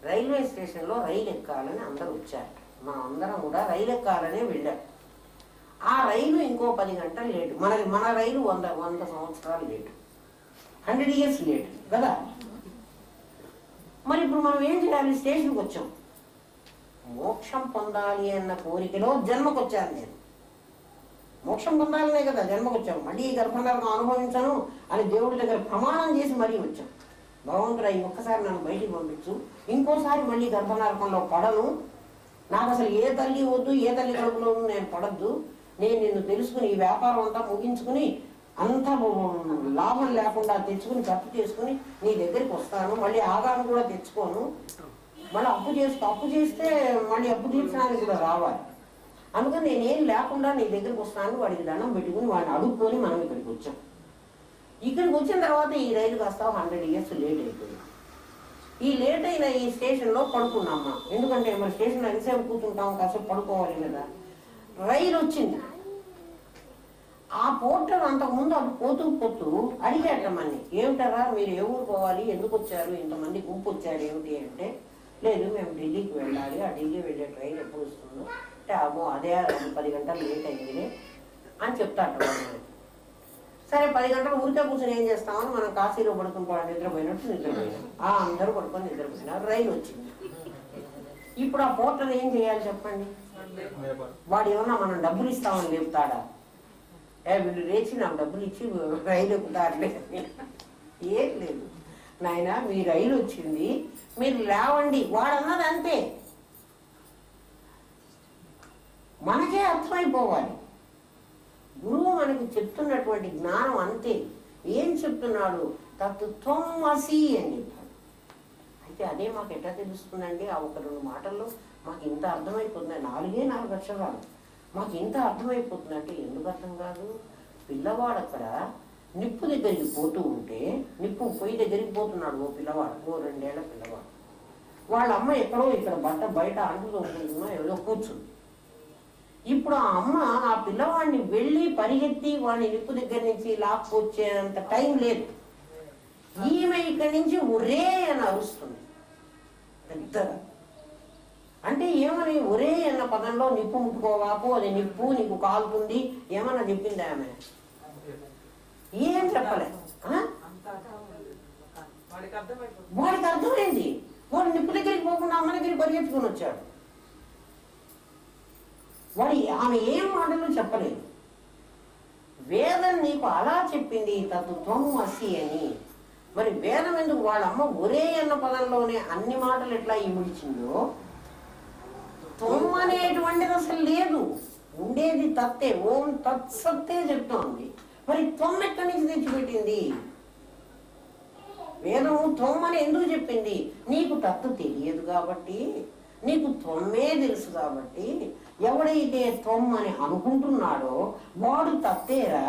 Railway స్టేషన్లో రైలు ఎక్కాలని అందరూ వచ్చారు. మనం అందరం కూడా రైలు ఎక్కాలనే వెళ్ళాం. ఆ రైలు ఇంకో 10 గంటలు లేటు. మన రైలు 100 సంవత్సరాలు లేటు, 100 years లేటు కదా. మరి ఇప్పుడు మనం ఏం చేయాలి? స్టేషన్కి వచ్చాం. మోక్షం పొందాలి అన్న కోరికలో జన్మకు వచ్చాను నేను. మోక్షం పొందాలనే కదా జన్మకు వచ్చాం. మళ్ళీ ఈ గర్భనరకం అనుభవించను అని దేవుడి దగ్గర ప్రమాణం చేసి మరీ వచ్చాం. భగవంతుడు ఈ ఒక్కసారి నన్ను బయటికి పంపించు, ఇంకోసారి మళ్ళీ గర్భనరకంలో పడను, నాకు అసలు ఏ తల్లి వద్దు, ఏ తల్లి కడుపులో నేను పడద్దు, నేను నిన్ను తెలుసుకుని ఈ వ్యాపారం అంతా ముగించుకుని అంత లాభం లేకుండా తెచ్చుకుని ఖర్చు చేసుకుని నీ దగ్గరికి వస్తాను, మళ్ళీ ఆగాను కూడా తెచ్చుకోను, మళ్ళీ అప్పు చేస్తే మళ్ళీ అప్పు తీర్చడానికి కూడా రావాలి, అందుకని నేనేం లేకుండా నీ దగ్గరికి వస్తాను. వాడికి దండం పెట్టుకుని వాడిని అడుక్కొని మనం ఇక్కడికి వచ్చాం. ఇక్కడికి వచ్చిన తర్వాత ఈ రైలు కాస్త 100 years లేట్ అయిపోయింది. ఈ లేట్ అయిన ఈ స్టేషన్లో పడుకున్నామ్మా. ఎందుకంటే మరి స్టేషన్లో ఎంతసేపు కూర్చుంటాం, కాసేపు పడుకోవాలి కదా. రైలు వచ్చింది. ఆ పోర్టర్ అంతకుముందు అది పోతూ అడిగాటమ్మని, ఏమిటారా మీరు ఏ ఊరు పోవాలి, ఎందుకు వచ్చారు, ఇంతమంది గుంపు వచ్చారు ఏమిటి అంటే, లేదు మేము ఢిల్లీకి వెళ్ళాలి, ఆ ఢిల్లీ వెళ్ళే ట్రైన్ ఎప్పుడు వస్తుందో అంటే, అదే 10 గంటలు లేట్ అయింది అని చెప్తాట. సరే 10 గంటలు ఊరికే కూర్చొని ఏం చేస్తామని మనం కాశీలో పడుకుని నిద్రపోయినట్టు నిద్రపోయినాం. అందరూ పడుకొని నిద్రపోయినారు. రైలు వచ్చింది. ఇప్పుడు ఆ పోర్టర్ ఏం చేయాలి చెప్పండి? వాడు ఏమన్నా మనం డబ్బులు ఇస్తామని లేపుతాడా? వీళ్ళు లేచి నాకు డబ్బులు ఇచ్చి రైలు ఎక్కుతారులే, ఏం లేదు నాయన, మీ రైలు వచ్చింది, మీరు లేవండి. వాడు అన్నది అంతే, మనకే అర్థమైపోవాలి. గురువు మనకి చెప్తున్నటువంటి జ్ఞానం అంతే. ఏం చెప్తున్నాడు? తత్వమసి అని చెప్పాడు. అయితే అదే మాకు ఎట్లా తెలుస్తుందండి? ఆ 1-2 మాటల్లో మాకు ఇంత అర్థమైపోతుంది. 4 అక్షరాలు మాకు ఇంత అర్థమైపోతుంది. ఎందుకు అర్థం కాదు? పిల్లవాడు అక్కడ నిప్పు దగ్గరికి పోతూ ఉంటే, నిప్పు పొయ్యి దగ్గరికి పోతున్నాడు ఓ పిల్లవాడు, ఓ 2 ఏళ్ల పిల్లవాడు. వాళ్ళ అమ్మ ఎక్కడో ఇక్కడ బయట అంటుతో ఉంటుందో ఏదో కూర్చుంది. ఇప్పుడు ఆ అమ్మ ఆ పిల్లవాడిని వెళ్ళి పరిగెత్తి వాడిని నిప్పు దగ్గర నుంచి లాక్కొచ్చేంత టైం లేదు. ఈమె ఇక్కడి నుంచి ఒరే అని అరుస్తుంది పెద్దగా. అంటే ఏమని? ఒరే అన్న పదంలో నిప్పు ముట్టుకోవాకు, అది నిప్పు నీకు కాలుతుంది ఏమన్నా చెప్పింది ఆమె? ఏం చెప్పలేదు. వాడికి అర్థమైంది. వాడు నిప్పు దగ్గరికి పోకుండా అమ్మ దగ్గరికి పరిగెత్తుకుని వచ్చాడు. వాడి ఆమె ఏం మాటలు చెప్పలేదు. వేదం నీకు అలా చెప్పింది తత్వమసి అని. మరి వేదం ఎందుకు వాళ్ళ అమ్మ ఒరే అన్న పదంలోనే అన్ని మాటలు ఎట్లా ఇమిడిచిందో, త్వం అనేటువంటిది అసలు లేదు, ఉండేది తత్తే, ఓం తత్సత్తే చెప్తోంది. మరి త్వం ఎక్కడి నుంచి తెచ్చిపెట్టింది? వేదము త్వం అని ఎందుకు చెప్పింది? నీకు తత్తు తెలియదు కాబట్టి, నీకు త్వమ్మే తెలుసు కాబట్టి, ఎవడైతే త్వం అని అనుకుంటున్నాడో వాడు తత్తేరా.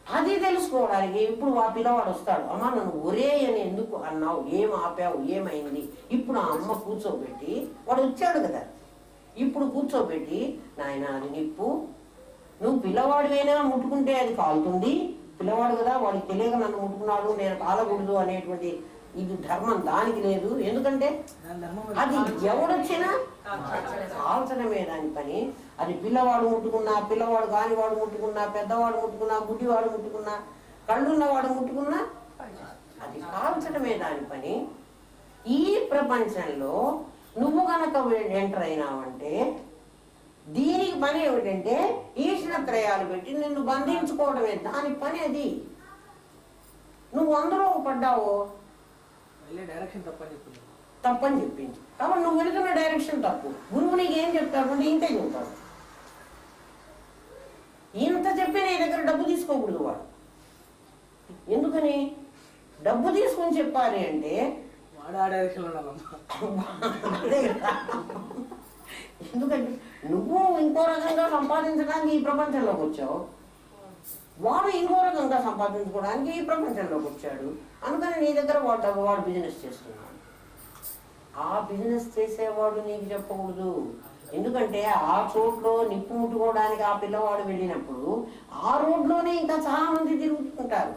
అది తెలుసుకోవడానికి ఇప్పుడు ఆ పిల్లవాడు వస్తాడు. అమ్మ నన్ను ఒరే అని ఎందుకు అన్నావు, ఏం ఆపావు, ఏమైంది? ఇప్పుడు ఆ అమ్మ కూర్చోబెట్టి, వాడు వచ్చాడు కదా, ఇప్పుడు కూర్చోబెట్టి, నాయన అది నిప్పు, నువ్వు పిల్లవాడివైనా ముట్టుకుంటే అది కాలుతుంది, పిల్లవాడు కదా వాడికి తెలియక నన్ను ముట్టుకున్నాడు, నేను కాలకూడదు అనేటువంటి ఇది ధర్మం దానికి లేదు. ఎందుకంటే అది ఎవడొచ్చినా కాల్చడమే దాని పని. అది పిల్లవాడు ముట్టుకున్నా, పిల్లవాడు కానివాడు ముట్టుకున్నా, పెద్దవాడు ముట్టుకున్నా, గుడ్డివాడు ముట్టుకున్నా, కళ్ళున్నవాడు ముట్టుకున్నా అది కాల్చడమే దాని పని. ఈ ప్రపంచంలో నువ్వు కనుక ఎంటర్ అయినావంటే దీనికి పని ఏమిటంటే ఈశ్వరత్రయాలు పెట్టి నిన్ను బంధించుకోవడమే దాని పని. అది నువ్వు అందులో పడ్డావో తప్పని చెప్పింది కాబట్టి నువ్వు వెళుతున్న డైరెక్షన్ తప్పు. గురువు నీకు ఏం చెప్తాడు? ఇంతే చెబుతాడు. ఇంత చెప్పి నీ దగ్గర డబ్బు తీసుకోకూడదు వాడు. ఎందుకని? డబ్బు తీసుకుని చెప్పాలి అంటే ఎందుకంటే నువ్వు ఇంకో రకంగా సంపాదించడానికి ఈ ప్రపంచంలోకి వచ్చావు, వాడు ఇంకో రకంగా సంపాదించుకోవడానికి ఈ ప్రపంచంలోకి వచ్చాడు. అందుకని నీ దగ్గర వాడు బిజినెస్ చేస్తున్నాడు. ఆ బిజినెస్ చేసేవాడు నీకు చెప్పకూడదు. ఎందుకంటే ఆ చోట్లో నిప్పు ముట్టుకోవడానికి ఆ పిల్లవాడు వెళ్ళినప్పుడు ఆ రోడ్లోనే ఇంకా చాలా మంది తిరుగుతుంటారు.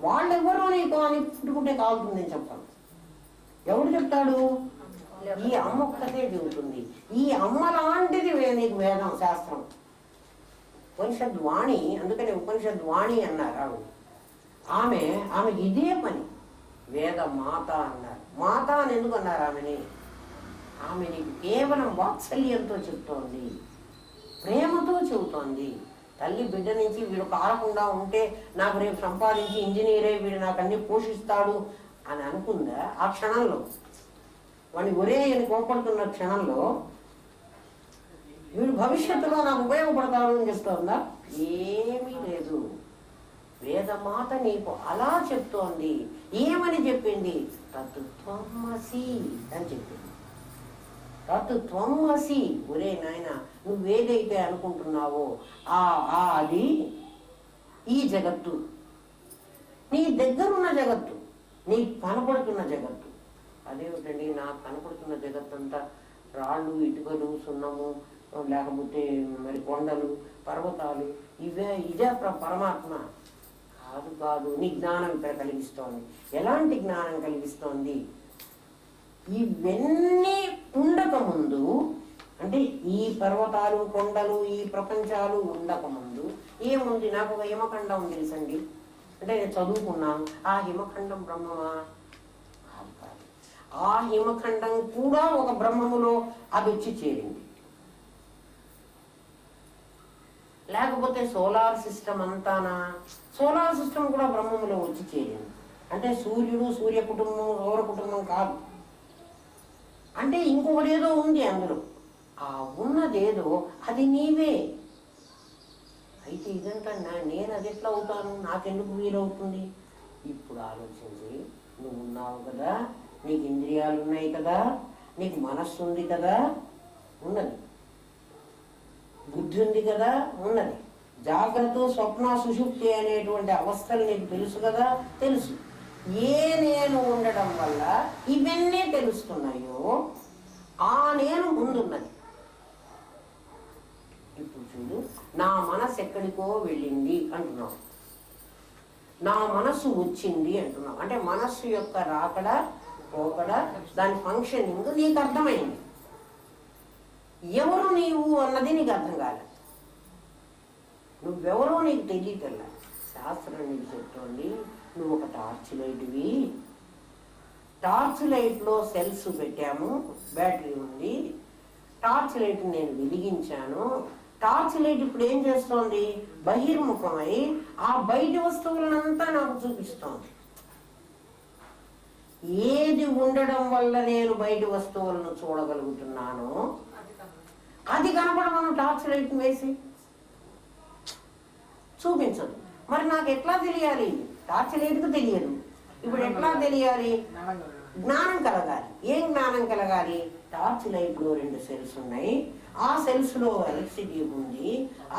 వాళ్ళెవ్వరూ నీకు అని పుట్టుకుంటే కాలుతుందని చెప్పాలి. ఎవడు చెప్తాడు? ఈ అమ్మ ఒక్కతే చెబుతుంది. ఈ అమ్మ లాంటిది నీకు వేదం, శాస్త్రం, ఉపనిషద్వాణి. అందుకని ఉపనిషద్వాణి అన్నారు. ఆమెకి ఇదే పని. వేద మాత అన్నారు. మాత అని ఎందుకు అన్నారు ఆమెని? ఆమె నీకు కేవలం వాత్సల్యంతో చెప్తోంది, ప్రేమతో చెబుతోంది. తల్లి బిడ్డ నుంచి వీడు కారకుండా ఉంటే నాకు రేపు సంపాదించి ఇంజనీరే వీడు నాకు అన్ని పోషిస్తాడు అని అనుకుందా? ఆ క్షణంలో వాడిని ఒరే అని కోపడుతున్న క్షణంలో వీడు భవిష్యత్తులో నాకు ఉపయోగపడతాడు అని చెప్తోందా? ఏమీ లేదు. వేదమాత నీకు అలా చెప్తోంది. ఏమని చెప్పింది? తత్త్వమసి అని చెప్పింది. తత్త్వమసి. ఒరే నాయన, నువ్వేదైతే అనుకుంటున్నావో అది ఈ జగత్తు, నీ దగ్గరున్న జగత్తు, నీకు కనపడుతున్న జగత్తు. అదేమిటండి నాకు కనపడుతున్న జగత్తంతా రాళ్ళు, ఇటుకలు, సున్నము, లేకపోతే మరి కొండలు, పర్వతాలు, ఇదే పరమాత్మ కాదు. నీ జ్ఞానం ఇక్కడ కలిగిస్తోంది. ఎలాంటి జ్ఞానం కలిగిస్తోంది? ఇవన్నీ ఉండకముందు, అంటే ఈ పర్వతాలు, కొండలు, ఈ ప్రపంచాలు ఉండకముందు ఏముంది? నాకు ఒక హిమఖండం తెలుసండి అంటే నేను చదువుకున్నాను. ఆ హిమఖండం బ్రహ్మమా? కాదు. ఆ హిమఖండం కూడా ఒక బ్రహ్మములో అది వచ్చి చేరింది. లేకపోతే సోలార్ సిస్టమ్ అంతానా? సోలార్ సిస్టమ్ కూడా బ్రహ్మములో వచ్చి చేరింది. అంటే సూర్యుడు, సూర్య కుటుంబం, సౌర కుటుంబం కాదు. అంటే ఇంకొకటి ఏదో ఉంది అందులో. ఆ ఉన్నదేదో అది నీవే. అయితే ఇదంతా నేను అది ఎట్లా అవుతాను? నాకెందుకు వీలవుతుంది? ఇప్పుడు ఆలోచించి, నువ్వు ఉన్నావు కదా, నీకు ఇంద్రియాలు ఉన్నాయి కదా, నీకు మనస్సు ఉంది కదా, ఉన్నది. బుద్ధి ఉంది కదా, ఉన్నది. జాగ్రత్త, స్వప్న, సుషుప్తి అనేటువంటి అవస్థలు నీకు తెలుసు కదా, తెలుసు. నేను ఉండడం వల్ల ఇవన్నీ తెలుస్తున్నాయో ఆ నేను ముందున్నది. ఇప్పుడు చూడు, నా మనసు ఎక్కడికో వెళ్ళింది అంటున్నావు, నా మనసు వచ్చింది అంటున్నావు. అంటే మనస్సు యొక్క రాకడ, పోకడ, దాని ఫంక్షనింగ్ నీకు అర్థమైంది. ఎవరు నీవు అన్నది నీకు అర్థం కాలేదు. నువ్వెవరో నీకు తెలియటల్లా. శాస్త్రం నీకు చెప్తోంది, నువ్వు ఒక టార్చ్ లైట్వి. టార్చ్ లైట్లో సెల్స్ పెట్టాము, బ్యాటరీ ఉంది. టార్చ్ లైట్ నేను వెలిగించాను. టార్చ్ లైట్ ఇప్పుడు ఏం చేస్తోంది? బహిర్ముఖమై ఆ బయటి వస్తువులనంతా నాకు చూపిస్తోంది. ఏది ఉండడం వల్ల నేను బయటి వస్తువులను చూడగలుగుతున్నానో అది కనపడమను టార్చ్ లైట్ వేసి చూపించదు. మరి నాకు ఎట్లా తెలియాలి? టార్చ్ లైట్కు తెలియదు. ఇప్పుడు ఎట్లా తెలియాలి? జ్ఞానం కలగాలి. ఏం జ్ఞానం కలగాలి? టార్చ్ లైట్లో 2 సెల్స్ ఉన్నాయి. ఆ సెల్స్ లో ఎలక్ట్రిసిటీ ఉంది.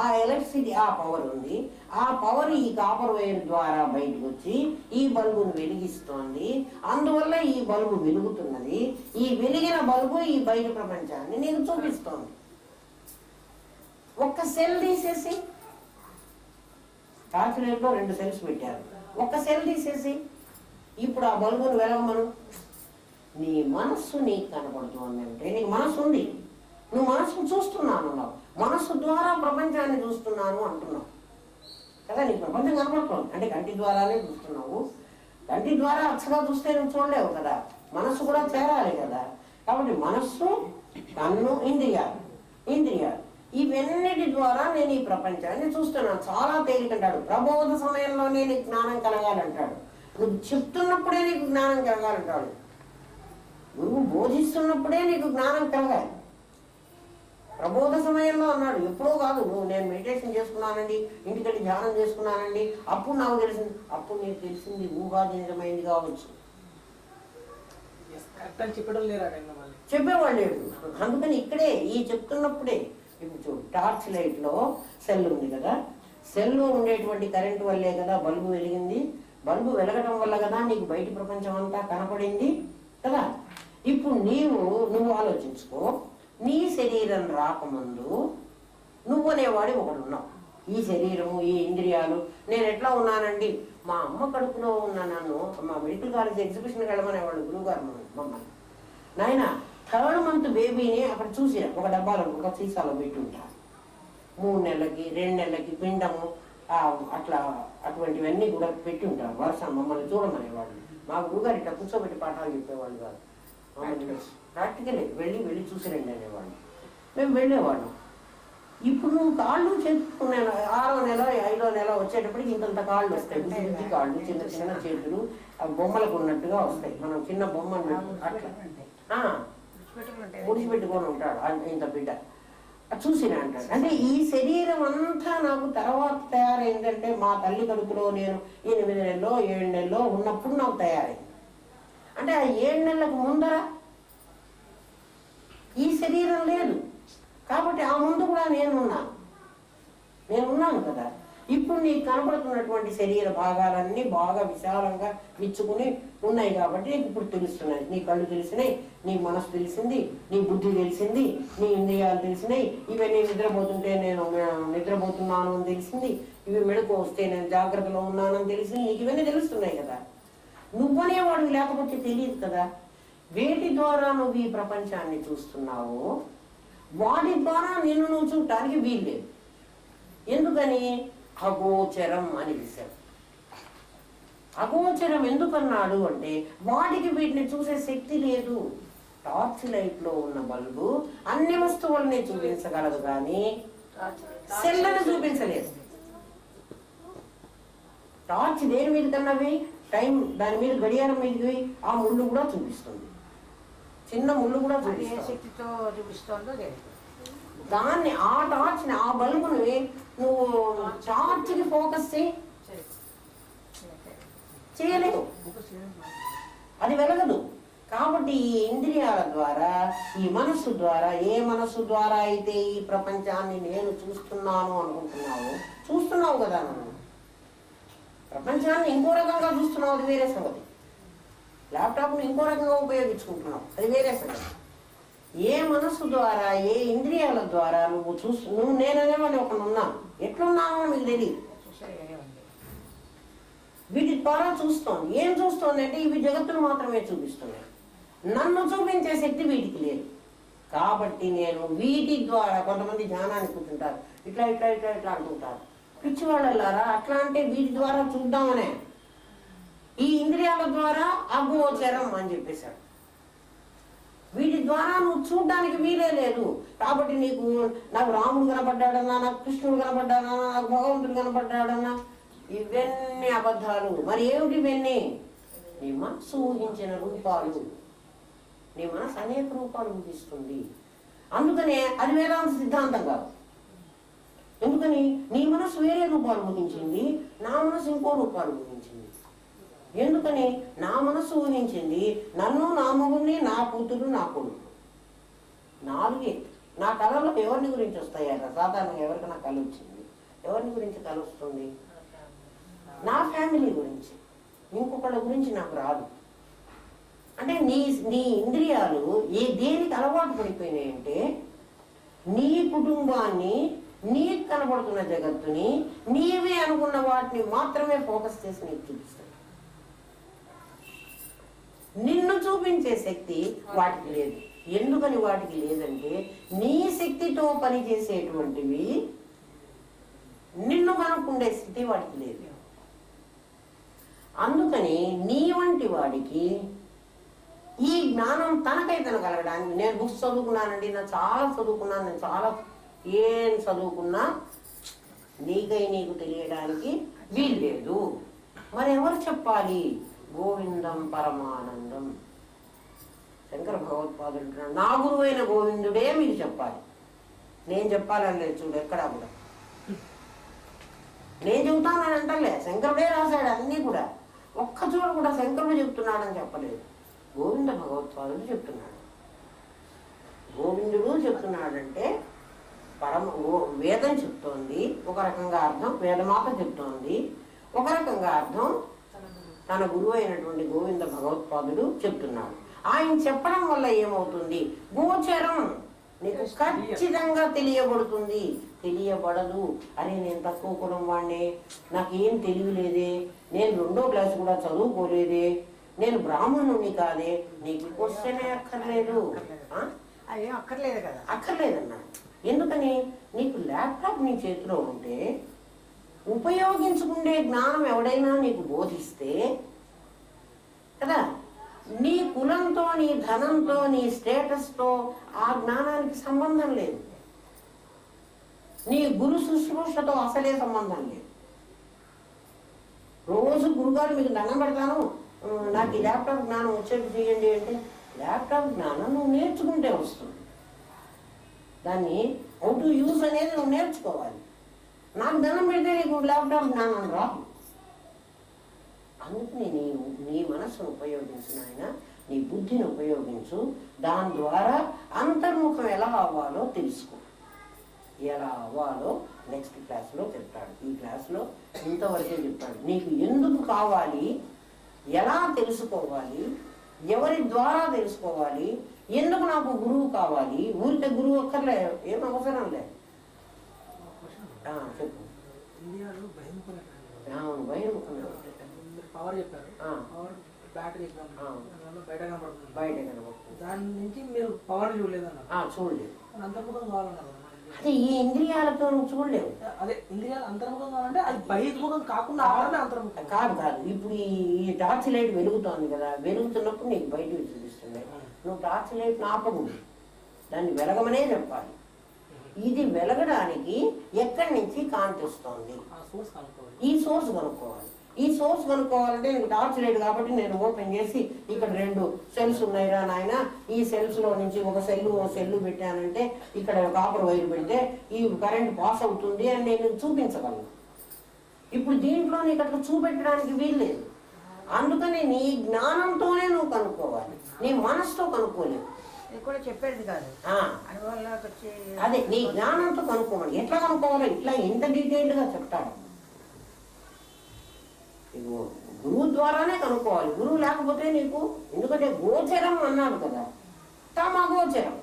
ఆ ఎలక్ట్రిసిటీ, ఆ పవర్ ఉంది. ఆ పవర్ ఈ కాపర్ వైర్ ద్వారా బయటకు వచ్చి ఈ బల్బును వెలిగిస్తోంది. అందువల్ల ఈ బల్బు వెలుగుతున్నది. ఈ వెలిగిన బల్బు ఈ బయట ప్రపంచాన్ని నీకు చూపిస్తోంది. ఒక్క సెల్ తీసేసి, టార్చ్ లైట్లో 2 సెల్స్ పెట్టారు, ఒక్క సెల్ తీసేసి ఇప్పుడు ఆ బల్బును వెలగమను. నీ మనస్సు నీకు కనపడుతుంది. అంటే నీకు మనస్సు ఉంది, నువ్వు మనస్సును చూస్తున్నాను, మనస్సు ద్వారా ప్రపంచాన్ని చూస్తున్నాను అంటున్నావు కదా. నీకు ప్రపంచం కనపడుతుంది అంటే కంటి ద్వారానే చూస్తున్నావు. కంటి ద్వారా అచ్చగా చూస్తే నువ్వు చూడలేవు కదా, మనస్సు కూడా చేరాలి కదా. కాబట్టి మనస్సు, కన్ను, ఇంద్రియాలు ఇవన్నిటి ద్వారా నేను ఈ ప్రపంచాన్ని చూస్తున్నాను. చాలా తేలికంటాడు. ప్రబోధ సమయంలోనే నీకు జ్ఞానం కలగాలంటాడు. నువ్వు చెప్తున్నప్పుడే నీకు జ్ఞానం కలగాలంటాడు. నువ్వు బోధిస్తున్నప్పుడే నీకు జ్ఞానం కలగాలి. ప్రబోధ సమయంలో అన్నాడు, ఎప్పుడో కాదు. నేను మెడిటేషన్ చేసుకున్నానండి, ఇంటికెళ్ళి ధ్యానం చేసుకున్నానండి, అప్పుడు నాకు తెలిసింది. అప్పుడు నీకు తెలిసింది ఊహాజనితమైంది కావచ్చు, చెప్పేవాళ్ళు లేడు. అందుకని ఇక్కడే ఈ చెప్తున్నప్పుడే. ఇప్పుడు చూడు, టార్చ్ లైట్లో సెల్ ఉంది కదా, సెల్లో ఉండేటువంటి కరెంటు వల్లే కదా బల్బు వెలిగింది. బల్బు వెలగడం వల్ల కదా నీకు బయట ప్రపంచం అంతా కనపడింది కదా. ఇప్పుడు నువ్వు ఆలోచించుకో, నీ శరీరం రాకముందు నువ్వు అనేవాడి ఒకడు ఉన్నావు. ఈ శరీరము, ఈ ఇంద్రియాలు, నేను ఎట్లా ఉన్నానండి? మా అమ్మ కడుపులో ఉన్న నన్ను మా మెడికల్ కాలేజ్ ఎగ్జిబిషన్కి వెళ్ళమనేవాళ్ళు గురువుగారు మమ్మల్ని. నాయన 3rd month బేబీని అక్కడ చూసి ఒక డబ్బాలో ఒక సీసాలో పెట్టి ఉంటారు. 3 నెలలకి 2 నెలలకి పిండము అట్లా అటువంటివన్నీ కూడా పెట్టి ఉంటారు. వరుస మమ్మల్ని చూడమనేవాళ్ళు. మా గురువుగారు ఇట్లా కూర్చోబెట్టి పాఠాలు చెప్పేవాళ్ళు కాదు, మమ్మల్ని ప్రాక్టికలే వెళ్ళి చూసి రండి అనేవాళ్ళు. మేము వెళ్ళేవాళ్ళం. ఇప్పుడు నువ్వు కాళ్ళు చేతుకున్నాను 6వ నెల 5వ నెల వచ్చేటప్పటికి ఇంతంత కాళ్ళు వస్తాయి. బుద్ధి కాళ్ళు, చిన్న చిన్న చేతులు, బొమ్మలకు ఉన్నట్టుగా వస్తాయి. మనం చిన్న బొమ్మను అట్లా ముడిచిపెట్టుకొని ఉంటాడు ఇంత బిడ్డ. చూసినా అంటాడు. అంటే ఈ శరీరం అంతా నాకు తర్వాత తయారైందంటే మా తల్లి కడుపులో నేను 8 నెలలో 7 నెలలో ఉన్నప్పుడు నాకు తయారైంది. అంటే ఆ 7 నెలలకు ముందర ఈ శరీరం లేదు కాబట్టి ఆ ముందు కూడా నేనున్నాను కదా. ఇప్పుడు నీకు కనబడుతున్నటువంటి శరీర భాగాలన్నీ బాగా విశాలంగా విచ్చుకుని ఉన్నాయి కాబట్టి నీకు ఇప్పుడు తెలుస్తున్నాయి. నీ కళ్ళు తెలిసినాయి, నీ మనసు తెలిసింది, నీ బుద్ధి తెలిసింది, నీ ఇంద్రియాలు తెలిసినాయి. ఇవన్నీ నిద్రపోతుంటే నేను నిద్రపోతున్నాను అని తెలిసింది, ఇవి మెళుకు వస్తే నేను జాగ్రత్తలో ఉన్నానని తెలిసింది. నీకు ఇవన్నీ తెలుస్తున్నాయి కదా. నువ్వనేవాడు లేకపోతే తెలియదు కదా. వేటి ద్వారా నువ్వు ఈ ప్రపంచాన్ని చూస్తున్నావు, వాటి ద్వారా నిన్ను నువ్వు చూడటానికి వీల్లేదు. ఎందుకని? అగోచరం అని పిలిచారు. అగోచరం ఎందుకన్నాడు అంటే వాటికి వీటిని చూసే శక్తి లేదు. టార్చ్ లైట్ లో ఉన్న బల్బు అన్ని వస్తువుల్ని చూపించగలదు కానీ సెల్లను చూపించలేదు. టార్చ్ దేని మీద కన్నవి టైం దాని మీద గడియారం మీదకి ఆ ముళ్ళు కూడా చూపిస్తుంది, చిన్న ముళ్ళు కూడా చూపిస్తుంది. దాన్ని ఆ టార్చ్ని ఆ బల్బుని నువ్వు టార్చ్కి ఫోకస్ చేయలేవు, అది వెలగదు. కాబట్టి ఈ ఇంద్రియాల ద్వారా ఈ మనస్సు ద్వారా ఏ మనస్సు ద్వారా అయితే ఈ ప్రపంచాన్ని నేను చూస్తున్నాను అనుకుంటున్నావు, చూస్తున్నావు కదా. నువ్వు ప్రపంచాన్ని ఇంకో రకంగా చూస్తున్నావు, అది వేరే సంగతి. ల్యాప్టాప్ను ఇంకో రకంగా ఉపయోగించుకుంటున్నావు, అది వేరే సంగతి. ఏ మనస్సు ద్వారా ఏ ఇంద్రియాల ద్వారా నువ్వు నేననేవాడిని ఒకనున్నాను, ఎట్లున్నాను అని మీకు తెలియదు. వీటి ద్వారా చూస్తోంది. ఏం చూస్తోంది అంటే ఇవి జగత్తును మాత్రమే చూపిస్తున్నాయి, నన్ను చూపించే శక్తి వీటికి లేదు. కాబట్టి నేను వీటి ద్వారా కొంతమంది ధ్యానాన్ని కూర్చుంటారు, ఇట్లా ఇట్లా ఇట్లా ఇట్లా అంటుంటారు. పిచ్చివాళ్ళలారా అట్లా అంటే వీటి ద్వారా చూద్దామనే. ఈ ఇంద్రియాల ద్వారా అగోచరం అని చెప్పేశాడు. వీటి ద్వారా నువ్వు చూడడానికి వీలే లేదు. కాబట్టి నాకు రాముడు కనపడ్డాడన్నా, నాకు కృష్ణుడు కనపడ్డాడన్నా, నాకు భగవంతుడు కనపడ్డాడన్నా, ఇవన్నీ అబద్ధాలు. మరి ఏమిటి ఇవన్నీ? నీ మనసు ఊహించిన రూపాలు. నీ మనసు అనేక రూపాలు ఊహిస్తుంది. అందుకనే అది వేదాంత సిద్ధాంతం కాదు. ఎందుకని? నీ మనసు వేరే రూపాలు ఊహించింది, నా మనసు ఇంకో రూపాలు ఊహించింది. ఎందుకని? నా మనసు ఊహించింది నన్ను, నా మొగుడిని, నా కూతురు, నా కొడుకు, 4. నా కళలో ఎవరిని గురించి వస్తాయి? సాధారణంగా ఎవరికైనా కళ వచ్చింది, ఎవరిని గురించి కళ వస్తుంది? నా ఫ్యామిలీ గురించి, ఇంకొకళ్ళ గురించి నాకు రాదు. అంటే నీ ఇంద్రియాలు దేనికి అలవాటు పడిపోయినాయి అంటే నీ కుటుంబాన్ని, నీకు కనబడుతున్న జగత్తుని, నీవే అనుకున్న వాటిని మాత్రమే ఫోకస్ చేసి నీకు చూపిస్తాయి. నిన్ను చూపించే శక్తి వాటికి లేదు. ఎందుకని వాటికి లేదంటే నీ శక్తితో పనిచేసేటువంటివి నిన్ను కనుక్కుండే స్థితి వాటికి లేదు. అందుకని నీ వంటి వాడికి ఈ జ్ఞానం తనకై కలగడానికి, నేను బుక్స్ చదువుకున్నానండి, నేను చాలా చదువుకున్నాను, నేను చాలా ఏం చదువుకున్నా నీకు తెలియడానికి వీల్లేదు. మరి ఎవరు చెప్పాలి? గోవిందం పరమానందం. శంకర భగవత్పాదులు అంటున్నాడు, నా గురువైన గోవిందుడే మీకు చెప్పాలి. నేను చెప్పాలని లేదు చూడు, ఎక్కడా కూడా నేను చెబుతానని అంటలే. శంకరుడే రాశాడు అన్నీ కూడా. ఒక్క చోట కూడా శంకరుడు చెప్తున్నాడని చెప్పలేదు, గోవింద భగవత్పాదుడు చెప్తున్నాడు. గోవిందుడు చెప్తున్నాడంటే వేదం చెప్తోంది ఒక రకంగా అర్థం, వేదమాత చెప్తోంది ఒక రకంగా అర్థం, తన గురువు అయినటువంటి గోవింద భగవత్పాదుడు చెప్తున్నాడు. ఆయన చెప్పడం వల్ల ఏమవుతుంది? గోచరం, నీకు ఖచ్చితంగా తెలియబడుతుంది. తెలియబడదు. అరే నేను తక్కువ కులం వాడినే, నాకేం తెలియలేదే, నేను 2వ క్లాస్ కూడా చదువుకోలేదే, నేను బ్రాహ్మణుని కాదే, నీకు క్వశ్చనే అక్కర్లేదు. అయ్యో అక్కర్లేదు కదా. అక్కర్లేదన్నా. ఎందుకని? నీకు ల్యాప్టాప్ నీ చేతిలో ఉంటే ఉపయోగించుకునే జ్ఞానం ఎవడైనా నీకు బోధిస్తే కదా, నీ కులంతో, నీ ధనంతో, నీ స్టేటస్తో ఆ జ్ఞానానికి సంబంధం లేదు. నీ గురు శుశ్రూషతో అసలే సంబంధం లేదు. రోజు గురుగారు మీకు దండం పెడతాను, నాకు ఈ ల్యాప్టాప్ జ్ఞానం వచ్చేది చేయండి అంటే, ల్యాప్టాప్ జ్ఞానం నువ్వు నేర్చుకుంటే వస్తుంది. దాన్ని హౌ టు యూజ్ అనేది నువ్వు నేర్చుకోవాలి. నాకు దండం పెడితే నీకు ల్యాప్టాప్ జ్ఞానం రాదు. అందుకని నీ మనస్సును ఉపయోగించు నాయన, నీ బుద్ధిని ఉపయోగించు. దాని ద్వారా అంతర్ముఖం ఎలా అవ్వాలో తెలుసుకో. ఎలా అవ్వాలో నెక్స్ట్ క్లాస్లో చెప్తాడు. ఈ క్లాస్లో ఇంతవరకే చెప్తాడు. నీకు ఎందుకు కావాలి, ఎలా తెలుసుకోవాలి, ఎవరి ద్వారా తెలుసుకోవాలి, ఎందుకు నాకు గురువు కావాలి, ఊరికే గురువు ఒక్కర్లే, ఏం అవసరం లేదు. చెప్పు. అవును, బహిర్ముఖమే. పవర్ చెప్పారు, పవర్ బ్యాటరీ బయట కనబడుతుంది, బయట కనబడుతుంది. దాని నుంచి మీరు పవర్ చూడలేదన్నారు. చూడలేదు. అంతర్ముఖం కావాలన్నారు. అదే ఈ ఇంద్రియాలతో నువ్వు చూడలేవు. అదే ఇంద్రియాలు అంతర్ముఖం కావాలంటే అది బహిర్ముఖం కాకుండా అంతర్ముఖం కాదు. ఇప్పుడు ఈ టార్చ్ లైట్ వెలుగుతోంది కదా, వెలుగుతున్నప్పుడు నీకు బయట చూపిస్తుంది. నువ్వు టార్చ్ లైట్ ఆపకూడదు, దాన్ని వెలగమనే చెప్పాలి. ఇది వెలగడానికి ఎక్కడి నుంచి కాంతి వస్తుంది, ఈ సోర్స్ కనుక్కోవాలి. ఈ సోర్స్ కనుక్కోవాలంటే నీకు టార్చ్ లైట్ కాబట్టి నేను ఓపెన్ చేసి ఇక్కడ 2 సెల్స్ ఉన్నాయిరా నాయన, ఈ సెల్స్ లో నుంచి ఒక సెల్లు పెట్టానంటే ఇక్కడ కాపర్ వైర్ పెడితే ఈ కరెంట్ పాస్ అవుతుంది అని నేను చూపించగలను. ఇప్పుడు దీంట్లో నీకు అట్లా చూపెట్టడానికి వీల్లేదు. అందుకని నీ జ్ఞానంతోనే నువ్వు కనుక్కోవాలి, నీ మనసుతో కనుక్కోలేవు. కూడా చెప్పేది కాదు, అదే నీ జ్ఞానంతో కనుక్కోవాలి. ఎట్లా కనుక్కోవాలో ఇట్లా ఇంత డీటెయిల్డ్గా చెప్తాడు. గురువు ద్వారానే కనుక్కోవాలి. గురువు లేకపోతే నీకు, ఎందుకంటే గోచరం అన్నాడు కదా, తమ గోచరం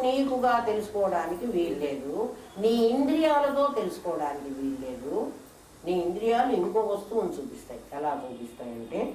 నీకుగా తెలుసుకోవడానికి వీల్లేదు, నీ ఇంద్రియాలతో తెలుసుకోవడానికి వీల్లేదు. నీ ఇంద్రియాలు ఇంకో వస్తువును చూపిస్తాయి. ఎలా చూపిస్తాయంటే